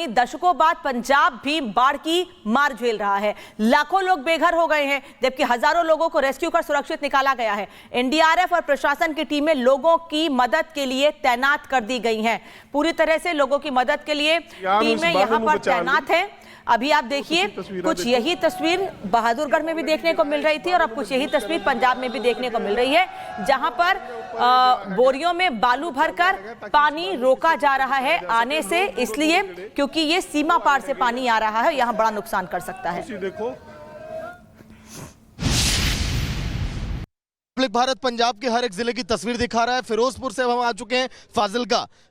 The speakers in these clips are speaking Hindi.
वहीं दशकों बाद पंजाब भी बाढ़ की मार झेल रहा है। लाखों लोग बेघर हो गए हैं, जबकि हजारों लोगों को रेस्क्यू कर सुरक्षित निकाला गया है। एनडीआरएफ और प्रशासन की टीमें लोगों की मदद के लिए तैनात कर दी गई हैं। पूरी तरह से लोगों की मदद के लिए टीमें यहां पर तैनात हैं। अभी आप देखिए, कुछ यही तस्वीर बहादुरगढ़ में भी देखने को मिल रही थी और अब कुछ यही तस्वीर पंजाब में भी देखने को मिल रही है, जहां पर बोरियों में बालू भरकर पानी रोका जा रहा है आने से, इसलिए क्योंकि ये सीमा पार से पानी आ रहा है, यहां बड़ा नुकसान कर सकता है। देखो, भारत पंजाब के हर एक जिले की तस्वीर दिखा रहा है। फिरोजपुर से हम आ चुके हैं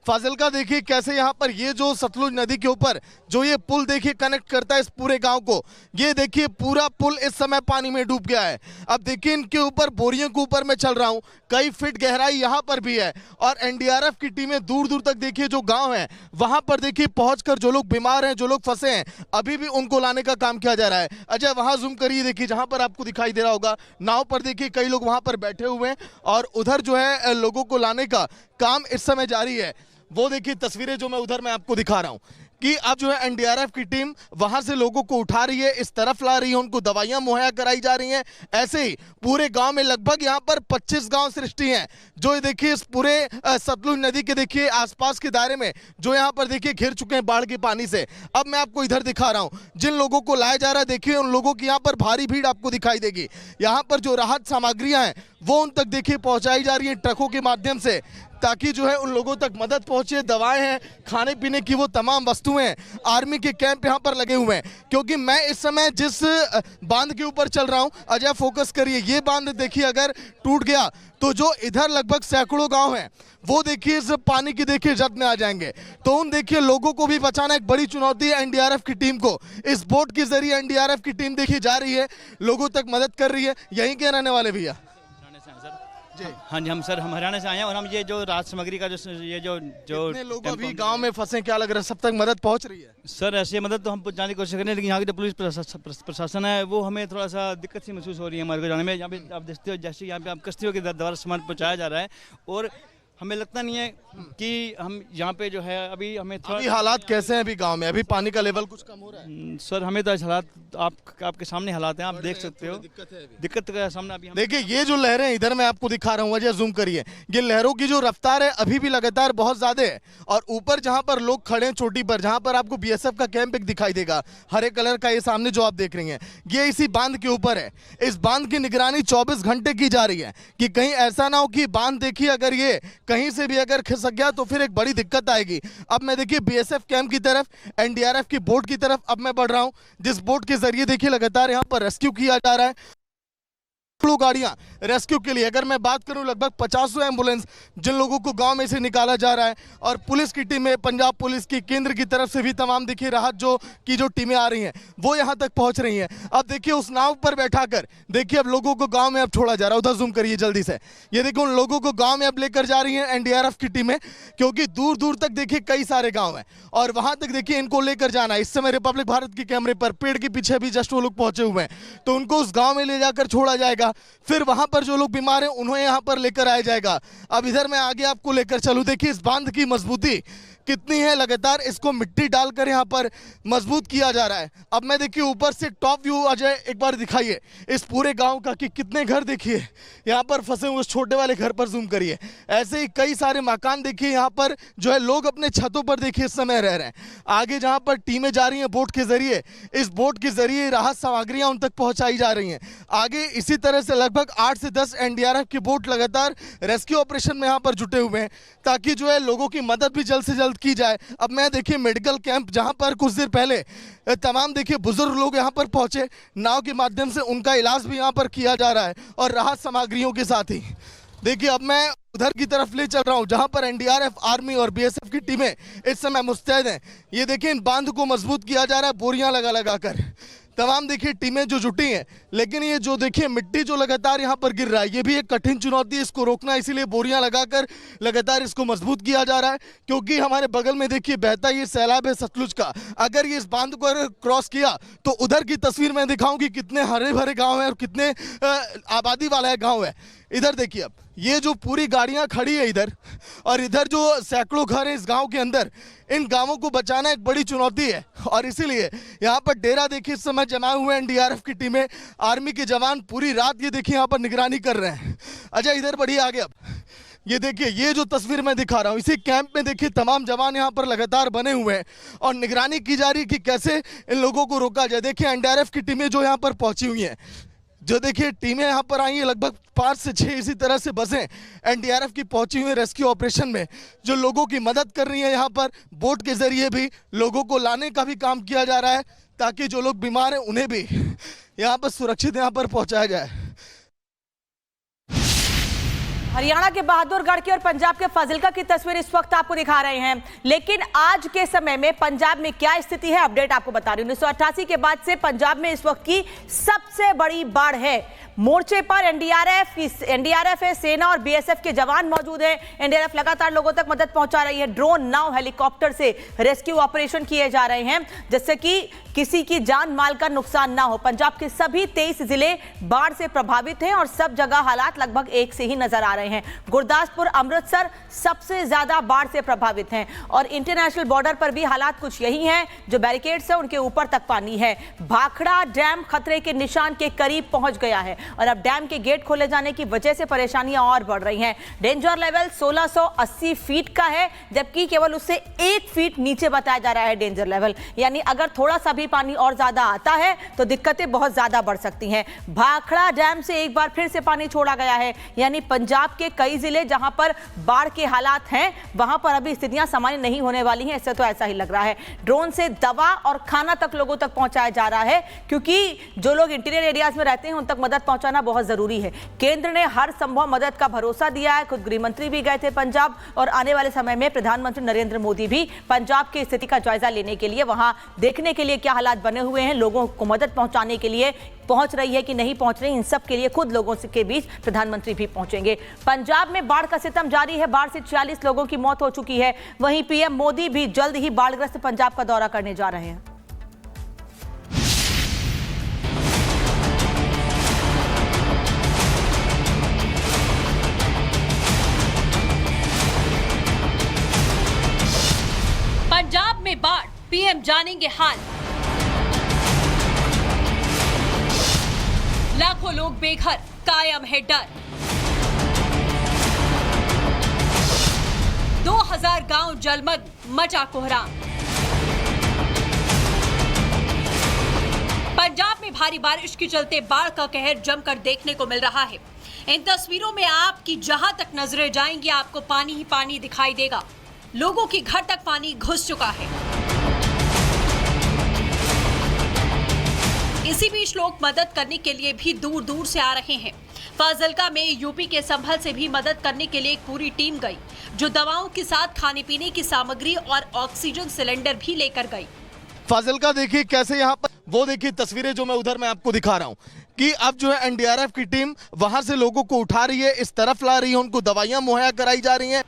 फाजिलका देखिए कैसे यहाँ पर ये जो सतलुज नदी के ऊपर जो ये पुल देखिए कनेक्ट करता है इस पूरे गांव को। ये देखिए पूरा पुल इस समय पानी में डूब गया है। अब देखिए इनके ऊपर बोरियों के ऊपर मैं चल रहा हूँ, कई फीट गहराई यहाँ पर भी है और एनडीआरएफ की टीमें दूर दूर तक देखिए जो गाँव है वहां पर देखिए पहुंचकर जो लोग बीमार हैं, जो लोग फंसे हैं, अभी भी उनको लाने का काम किया जा रहा है। अजय वहां जूम करिए, देखिए जहां पर आपको दिखाई दे रहा होगा नाव पर देखिए कई लोग वहां पर बैठे हुए हैं और उधर जो है लोगों को लाने का काम इस समय जारी है। वो देखिए तस्वीरें जो मैं उधर मैं आपको दिखा रहा हूं कि अब जो है एनडीआरएफ की टीम वहां से लोगों को उठा रही है, इस तरफ ला रही है, उनको दवाइयां मुहैया कराई जा रही हैं। ऐसे ही पूरे गांव में लगभग यहां पर 25 गांव सृष्टि हैं जो देखिए इस पूरे सतलुज नदी के देखिए आसपास के दायरे में जो यहां पर देखिए घिर चुके हैं बाढ़ के पानी से। अब मैं आपको इधर दिखा रहा हूं जिन लोगों को लाया जा रहा है, देखिए उन लोगों की यहाँ पर भारी भीड़ आपको दिखाई देगी। यहाँ पर जो राहत सामग्रियां हैं वो उन तक देखिए पहुंचाई जा रही है ट्रकों के माध्यम से, ताकि जो है उन लोगों तक मदद पहुंचे। दवाएं हैं, खाने पीने की वो तमाम वस्तुएं, आर्मी के कैंप यहां पर लगे हुए हैं। क्योंकि मैं इस समय जिस बांध के ऊपर चल रहा हूं, अजय फोकस करिए, ये बांध देखिए अगर टूट गया तो जो इधर लगभग सैकड़ों गांव हैं वो देखिए इस पानी की देखिए जद में आ जाएंगे। तो उन देखिए लोगों को भी बचाना एक बड़ी चुनौती है एनडीआरएफ की टीम को। इस बोट के जरिए एनडीआरएफ की टीम देखिए जा रही है, लोगों तक मदद कर रही है। यहीं के रहने वाले भैया? हाँ जी, हम हरियाणा से आए हैं और हम ये जो राहत सामग्री का जो लोग अभी गांव में फंसे, क्या लग रहा है सब तक मदद पहुंच रही है? सर ऐसी मदद तो हम पहुंचाने की कोशिश कर रहे हैं, लेकिन यहाँ की जो पुलिस प्रशासन है वो हमें थोड़ा सा दिक्कत सी महसूस हो रही है हमारे को जाने में। यहाँ पे आप देखते हो जैसे यहाँ पे आप कश्तियों के द्वारा सामान पहुँचाया जा रहा है और हमें लगता नहीं है कि हम यहाँ पे जो है अभी हमें थोड़ा। अभी हालात कैसे हैं अभी गांव में? अभी पानी का लेवल कुछ कम हो रहा है? सर हमें तो हालात आपके सामने हालात हैं, आप देख सकते हो। दिक्कत का सामना अभी देखिए ये जो लहरें इधर मैं आपको दिखा रहा हूँ, अजय जूम करिए, ये लहरों की जो रफ्तार है अभी भी लगातार बहुत ज्यादा है। और ऊपर जहाँ पर लोग खड़े हैं चोटी पर, जहाँ पर आपको बीएसएफ का कैंप एक दिखाई देगा हरे कलर का, ये सामने जो आप देख रही हैं ये इसी बांध के ऊपर है। इस बांध की निगरानी 24 घंटे की जा रही है कि कहीं ऐसा ना हो कि बांध देखिए अगर ये कहीं से भी अगर खिसक गया तो फिर एक बड़ी दिक्कत आएगी। अब मैं देखिए बीएसएफ कैंप की तरफ, एनडीआरएफ की बोट की तरफ अब मैं बढ़ रहा हूं, जिस बोट के जरिए देखिए लगातार यहां पर रेस्क्यू किया जा रहा है। गाड़ियां रेस्क्यू के लिए अगर मैं बात करूं लगभग 50 एम्बुलेंस जिन लोगों को गांव में से निकाला जा रहा है और पुलिस की टीमें, पंजाब पुलिस की केंद्र की तरफ से भी तमाम देखिए राहत जो टीमें आ रही हैं वो यहां तक पहुंच रही हैं। अब देखिए उस नाव पर बैठाकर देखिए अब लोगों को गांव में अब छोड़ा जा रहा है। उधर जूम करिए जल्दी से, ये देखिए उन लोगों को गांव में अब लेकर जा रही है एनडीआरएफ की टीमें, क्योंकि दूर दूर तक देखिए कई सारे गाँव हैं और वहां तक देखिए इनको लेकर जाना। इस समय रिपब्लिक भारत के कैमरे पर पेड़ के पीछे भी जस्ट वो लोग पहुंचे हुए हैं, तो उनको उस गाँव में ले जाकर छोड़ा जाएगा, फिर वहां पर जो लोग बीमार हैं उन्हें यहां पर लेकर आया जाएगा। अब इधर मैं आगे आपको लेकर चलूं, देखिए इस बांध की मजबूती कितनी है, लगातार इसको मिट्टी डालकर यहां पर मजबूत किया जा रहा है। अब मैं देखिए ऊपर से टॉप व्यू अजय एक बार दिखाइए इस पूरे गांव का कि कितने घर देखिए यहां पर फंसे हुए, उस छोटे वाले घर पर जूम करिए, ऐसे ही कई सारे मकान देखिए यहां पर जो है लोग अपने छतों पर देखिए इस समय रह रहे हैं। आगे जहां पर टीमें जा रही हैं बोट के जरिए, इस बोट के जरिए राहत सामग्रियां उन तक पहुंचाई जा रही हैं। आगे इसी तरह से लगभग 8 से 10 एनडीआरएफ की बोट लगातार रेस्क्यू ऑपरेशन में यहां पर जुटे हुए हैं, ताकि जो है लोगों की मदद भी जल्द से जल्द की जाए। अब मैं देखिए मेडिकल कैंप जहां पर कुछ देर पहले तमाम देखिए बुजुर्ग लोग यहां पर पहुंचे, नाव के माध्यम से उनका इलाज भी यहां पर किया जा रहा है और राहत सामग्रियों के साथ ही देखिए अब मैं उधर की तरफ ले चल रहा हूं जहां पर एनडीआरएफ, आर्मी और बीएसएफ की टीमें इस समय मुस्तैद हैं। ये देखिए इन बांध को मजबूत किया जा रहा है बोरियां लगा लगा कर, तमाम देखिए टीमें जो जुटी हैं। लेकिन ये जो देखिए मिट्टी जो लगातार यहाँ पर गिर रहा है ये भी एक कठिन चुनौती है, इसको रोकना, इसीलिए बोरियां लगाकर लगातार इसको मजबूत किया जा रहा है। क्योंकि हमारे बगल में देखिए बहता ये सैलाब है सतलुज का, अगर ये इस बांध को अगर क्रॉस किया तो उधर की तस्वीर मैं दिखाऊं कि कितने हरे भरे गाँव हैं और कितने आबादी वाला है गाँव है। इधर देखिए अब ये जो पूरी गाड़ियां खड़ी है इधर, और इधर जो सैकड़ों घर हैं इस गांव के अंदर, इन गांवों को बचाना एक बड़ी चुनौती है। और इसीलिए यहाँ पर डेरा देखिए इस समय जमाए हुए एनडीआरएफ की टीमें, आर्मी के जवान पूरी रात ये देखिए यहाँ पर निगरानी कर रहे हैं। अजय इधर बढ़िए आगे। अब ये देखिए, ये जो तस्वीर मैं दिखा रहा हूँ, इसी कैंप में देखिए तमाम जवान यहाँ पर लगातार बने हुए हैं और निगरानी की जा रही है कि कैसे इन लोगों को रोका जाए। देखिए एनडीआरएफ की टीमें जो यहाँ पर पहुंची हुई हैं, जो देखिए टीमें यहाँ पर आई हैं, लगभग 5 से 6 इसी तरह से बसें एनडीआरएफ की पहुंची हुई रेस्क्यू ऑपरेशन में, जो लोगों की मदद कर रही है। यहाँ पर बोट के जरिए भी लोगों को लाने का भी काम किया जा रहा है, ताकि जो लोग बीमार हैं उन्हें भी यहाँ पर सुरक्षित यहाँ पर पहुँचाया जाए। हरियाणा के बहादुरगढ़ की और पंजाब के फाजिलका की तस्वीर इस वक्त आपको दिखा रहे हैं, लेकिन आज के समय में पंजाब में क्या स्थिति है, अपडेट आपको बता रही हूं। 1988 के बाद से पंजाब में इस वक्त की सबसे बड़ी बाढ़ है। मोर्चे पर एनडीआरएफ है, सेना और बीएसएफ के जवान मौजूद हैं। एनडीआरएफ लगातार लोगों तक मदद पहुंचा रही है। ड्रोन, नाव, हेलीकॉप्टर से रेस्क्यू ऑपरेशन किए जा रहे हैं, जिससे कि किसी की जान माल का नुकसान ना हो। पंजाब के सभी 23 जिले बाढ़ से प्रभावित हैं और सब जगह हालात लगभग एक से ही नजर आ रहे हैं। गुरदासपुर, अमृतसर सबसे ज्यादा बाढ़ से प्रभावित हैं और इंटरनेशनल बॉर्डर पर भी हालात कुछ यही हैं। जो बैरिकेड्स हैं उनके ऊपर तक पानी है। भाखड़ा डैम खतरे के निशान के करीब पहुंच गया है और अब डैम के गेट खोले जाने की वजह से परेशानियां और बढ़ रही हैं। डेंजर लेवल 1680 फीट का है, जबकि केवल उससे 1 फीट नीचे बताया जा रहा है डेंजर लेवल। यानी अगर थोड़ा सा भी पानी और ज्यादा आता है तो दिक्कतें बहुत ज्यादा बढ़ सकती हैं। भाखड़ा डैम से एक बार फिर से पानी छोड़ा गया है, यानी पंजाब के कई जिले जहां पर बाढ़ के हालात हैं वहां पर अभी स्थितियां सामान्य नहीं होने वाली हैं। इससे तो ऐसा ही लग रहा है। ड्रोन से दवा और खाना तक लोगों तक पहुंचाया जा रहा है, क्योंकि जो लोग इंटीरियर एरियाज में रहते हैं उन तक मदद पहुंचाना बहुत जरूरी है। केंद्र ने हर संभव मदद का भरोसा दिया है। खुद गृह मंत्री भी गए थे पंजाब और आने वाले समय में प्रधानमंत्री नरेंद्र मोदी भी पंजाब की स्थिति का जायजा लेने के लिए वहां देखने के लिए क्या हालात बने हुए हैं, लोगों को मदद पहुंचाने के लिए पहुंच रही है कि नहीं पहुंच रही, इन सब के लिए खुद लोगों के बीच प्रधानमंत्री भी पहुंचेंगे। पंजाब में बाढ़ का सितम जारी है। बाढ़ से 46 लोगों की मौत हो चुकी है। वहीं पीएम मोदी भी जल्द ही बाढ़ग्रस्त पंजाब का दौरा करने जा रहे हैं। पंजाब में बाढ़, पीएम जानेंगे हाल। लाखों लोग बेघर, कायम है डर। 2000 गांव जलमग्न, मचा कोहराम। पंजाब में भारी बारिश के चलते बाढ़ का कहर जमकर देखने को मिल रहा है। इन तस्वीरों में आपकी जहां तक नजरें जाएंगी आपको पानी ही पानी दिखाई देगा। लोगों के घर तक पानी घुस चुका है। इसी बीच लोग मदद करने के लिए भी दूर दूर से आ रहे हैं। फाजिलका में यूपी के संभल से भी मदद करने के लिए एक पूरी टीम गई, जो दवाओं के साथ खाने पीने की सामग्री और ऑक्सीजन सिलेंडर भी लेकर गई। फाजिलका देखिए कैसे यहाँ पर, वो देखिए तस्वीरें जो मैं उधर मैं आपको दिखा रहा हूँ कि अब जो है एनडीआरएफ की टीम वहां से लोगों को उठा रही है, इस तरफ ला रही है, उनको दवाइयां मुहैया कराई जा रही हैं।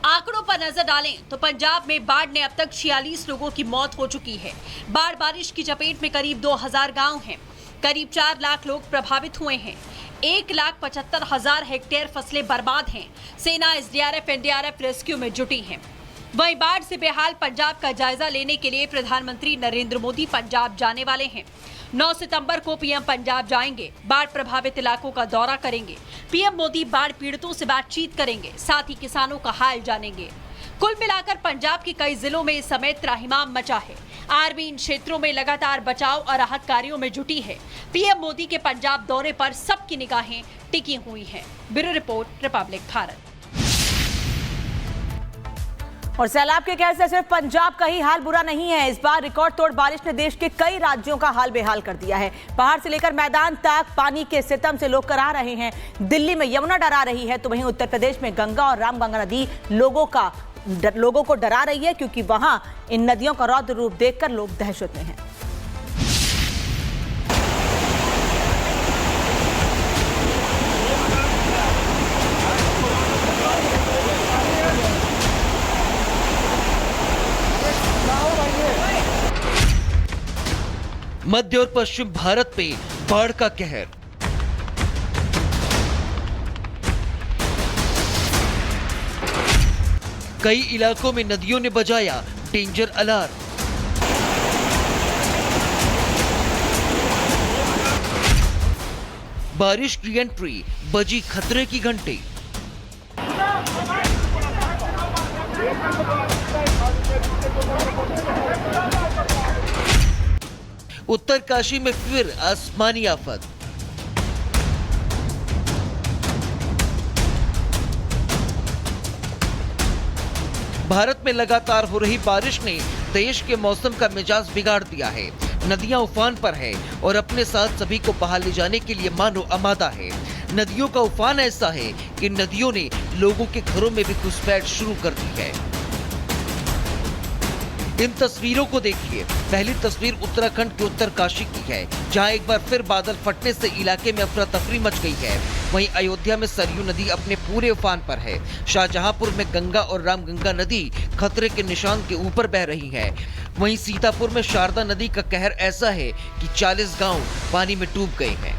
आंकड़ों पर नजर डालें तो पंजाब में बाढ़ ने अब तक 46 लोगों की मौत हो चुकी है। बाढ़ बारिश की चपेट में करीब 2000 गांव हैं। करीब 4 लाख लोग प्रभावित हुए हैं। 1,75,000 हेक्टेयर फसलें बर्बाद हैं। सेना, एसडीआरएफ, एनडीआरएफ रेस्क्यू में जुटी है। वहीं बाढ़ से बेहाल पंजाब का जायजा लेने के लिए प्रधानमंत्री नरेंद्र मोदी पंजाब जाने वाले हैं। 9 सितंबर को पीएम पंजाब जाएंगे, बाढ़ प्रभावित इलाकों का दौरा करेंगे। पीएम मोदी बाढ़ पीड़ितों से बातचीत करेंगे, साथ ही किसानों का हाल जानेंगे। कुल मिलाकर पंजाब के कई जिलों में इस समय त्राहिमाम मचा है। आर्मी इन क्षेत्रों में लगातार बचाव और राहत कार्यों में जुटी है। पीएम मोदी के पंजाब दौरे पर सबकी निगाहें टिकी हुई हैं। Bureau report, Republic Bharat. और सैलाब के कहर से सिर्फ पंजाब का ही हाल बुरा नहीं है। इस बार रिकॉर्ड तोड़ बारिश ने देश के कई राज्यों का हाल बेहाल कर दिया है। पहाड़ से लेकर मैदान तक पानी के सितम से लोग कराह रहे हैं। दिल्ली में यमुना डरा रही है, तो वहीं उत्तर प्रदेश में गंगा और रामगंगा नदी लोगों को डरा रही है, क्योंकि वहां इन नदियों का रौद्र रूप देखकर लोग दहशत में हैं। मध्य और पश्चिम भारत पे बाढ़ का कहर। कई इलाकों में नदियों ने बजाया डेंजर अलार्म। बारिश की एंट्री, बजी खतरे की घंटी। उत्तरकाशी में फिर आसमानी आफत। भारत में लगातार हो रही बारिश ने देश के मौसम का मिजाज बिगाड़ दिया है। नदियां उफान पर है और अपने साथ सभी को बहा ले जाने के लिए मानो आमादा है। नदियों का उफान ऐसा है कि नदियों ने लोगों के घरों में भी घुसपैठ शुरू कर दी है। इन तस्वीरों को देखिए। पहली तस्वीर उत्तराखंड के उत्तरकाशी की है, जहां एक बार फिर बादल फटने से इलाके में अफरा तफरी मच गई है। वहीं अयोध्या में सरयू नदी अपने पूरे उफान पर है। शाहजहांपुर में गंगा और रामगंगा नदी खतरे के निशान के ऊपर बह रही है। वहीं सीतापुर में शारदा नदी का कहर ऐसा है कि 40 गांव पानी में डूब गए हैं।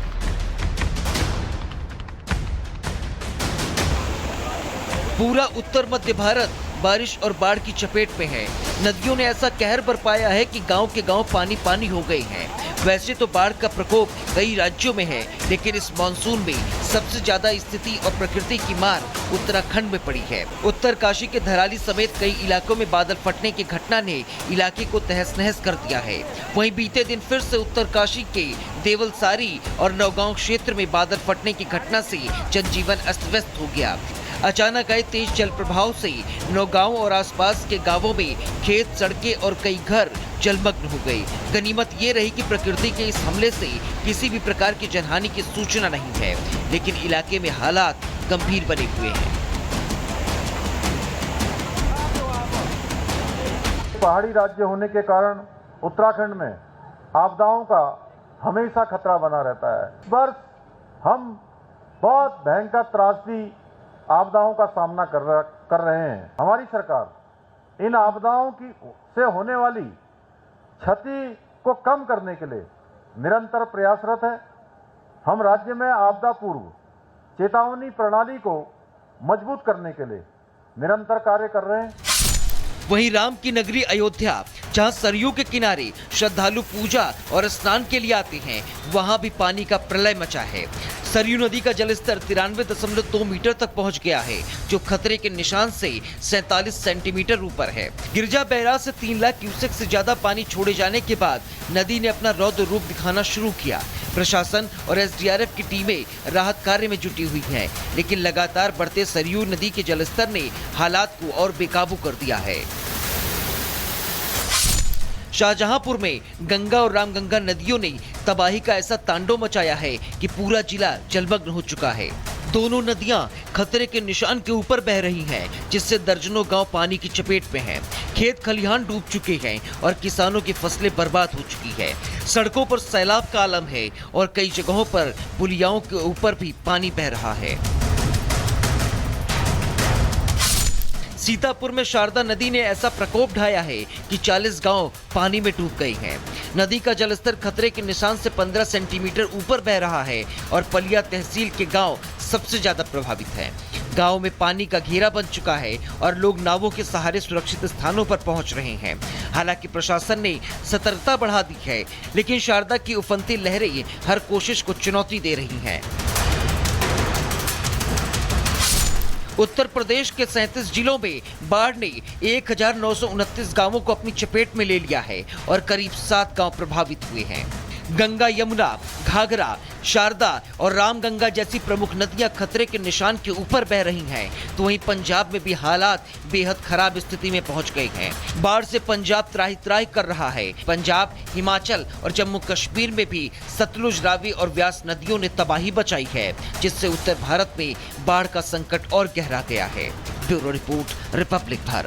पूरा उत्तर मध्य भारत बारिश और बाढ़ की चपेट में है। नदियों ने ऐसा कहर बरपाया है कि गांव के गांव पानी पानी हो गए हैं। वैसे तो बाढ़ का प्रकोप कई राज्यों में है, लेकिन इस मानसून में सबसे ज्यादा स्थिति और प्रकृति की मार उत्तराखंड में पड़ी है। उत्तरकाशी के धराली समेत कई इलाकों में बादल फटने की घटना ने इलाके को तहस नहस कर दिया है। वहीं बीते दिन फिर से उत्तरकाशी के देवलसारी और नौगांव क्षेत्र में बादल फटने की घटना से जनजीवन अस्त व्यस्त हो गया। अचानक आए तेज जल प्रभाव से नौगांव और आसपास के गांवों में खेत, सड़कें और कई घर जलमग्न हो गए। गनीमत ये रही कि प्रकृति के इस हमले से किसी भी प्रकार की जनहानि की सूचना नहीं है, लेकिन इलाके में हालात गंभीर बने हुए हैं। पहाड़ी राज्य होने के कारण उत्तराखंड में आपदाओं का हमेशा खतरा बना रहता है। इस वर्ष हम बहुत भयंकर त्रासदी आपदाओं का सामना कर रहे हैं। हमारी सरकार इन आपदाओं से होने वाली क्षति को कम करने के लिए निरंतर प्रयासरत है। हम राज्य में आपदा पूर्व चेतावनी प्रणाली को मजबूत करने के लिए निरंतर कार्य कर रहे हैं। वहीं राम की नगरी अयोध्या, जहां सरयू के किनारे श्रद्धालु पूजा और स्नान के लिए आते हैं, वहां भी पानी का प्रलय मचा है। सरयू नदी का जलस्तर 93.2 मीटर तक पहुंच गया है, जो खतरे के निशान से 47 सेंटीमीटर ऊपर है। गिरजा बैराज से 3 लाख क्यूसेक से ज्यादा पानी छोड़े जाने के बाद नदी ने अपना रौद्र रूप दिखाना शुरू किया। प्रशासन और एसडीआरएफ की टीमें राहत कार्य में जुटी हुई हैं, लेकिन लगातार बढ़ते सरयू नदी के जलस्तर ने हालात को और बेकाबू कर दिया है। शाहजहांपुर में गंगा और रामगंगा नदियों ने तबाही का ऐसा तांडव मचाया है कि पूरा जिला जलमग्न हो चुका है। दोनों नदियां खतरे के निशान के ऊपर बह रही हैं, जिससे दर्जनों गांव पानी की चपेट में हैं। खेत खलिहान डूब चुके हैं और किसानों की फसलें बर्बाद हो चुकी है। सड़कों पर सैलाब का आलम है और कई जगहों पर पुलियाओं के ऊपर भी पानी बह रहा है। सीतापुर में शारदा नदी ने ऐसा प्रकोप ढाया है कि 40 गांव पानी में डूब गए हैं। नदी का जलस्तर खतरे के निशान से 15 सेंटीमीटर ऊपर बह रहा है और पलिया तहसील के गांव सबसे ज्यादा प्रभावित हैं। गांव में पानी का घेरा बन चुका है और लोग नावों के सहारे सुरक्षित स्थानों पर पहुंच रहे हैं। हालांकि प्रशासन ने सतर्कता बढ़ा दी है, लेकिन शारदा की उफनती लहरें हर कोशिश को चुनौती दे रही हैं। उत्तर प्रदेश के 37 जिलों में बाढ़ ने 1929 गांवों को अपनी चपेट में ले लिया है और करीब 7 गांव प्रभावित हुए हैं। गंगा, यमुना, घाघरा, शारदा और रामगंगा जैसी प्रमुख नदियां खतरे के निशान के ऊपर बह रही हैं, तो वहीं पंजाब में भी हालात बेहद खराब स्थिति में पहुंच गए हैं। बाढ़ से पंजाब त्राही कर रहा है। पंजाब, हिमाचल और जम्मू कश्मीर में भी सतलुज, रावी और व्यास नदियों ने तबाही बचाई है, जिससे उत्तर भारत में बाढ़ का संकट और गहरा गया है। Bureau report, Republic Bharat.